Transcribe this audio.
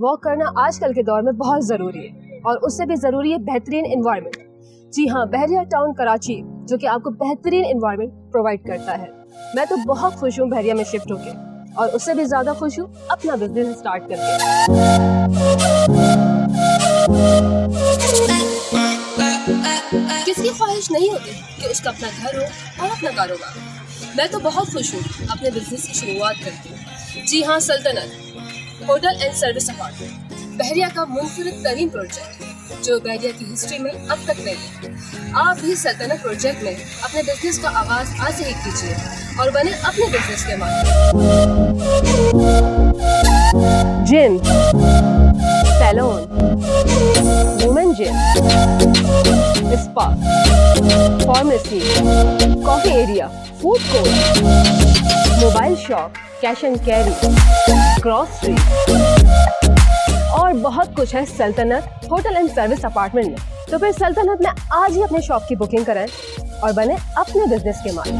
Walk करना आजकल के दौर में बहुत ज़रूरी है और उससे भी ज़रूरी है बेहतरीन एनवायरनमेंट। जी हाँ, बहरिया टाउन कराची जो कि आपको बेहतरीन एनवायरनमेंट प्रोवाइड करता है। मैं तो बहुत खुश हूँ बहरिया में शिफ्ट होके और उससे भी ज़्यादा खुश हूँ अपना बिजनेस स्टार्ट करके। किसकी ख्वाहिश नहीं होती कि उसका अपना घर हो और अपना कारोबार। मैं तो बहुत खुश हूँ अपने बिजनेस की शुरुआत करके। जी हाँ, सल्तनत होटल एंड सर्विस अपार्टमेंट बहरिया का मुनफरिद तरीन प्रोजेक्ट जो बहरिया की हिस्ट्री में अब तक नहीं है। आप भी सल्तनत प्रोजेक्ट में अपने बिजनेस का आगाज आज से ही कीजिए और बने अपने बिजनेस के मालिक। Gym, salon, women gym, spa, pharmacy, coffee area, food court, mobile shop, cash and carry, grocery और बहुत कुछ है सल्तनत होटल एंड सर्विस अपार्टमेंट में। तो फिर सल्तनत में आज ही अपने शॉप की बुकिंग कराएं और बने अपने बिजनेस के मालिक।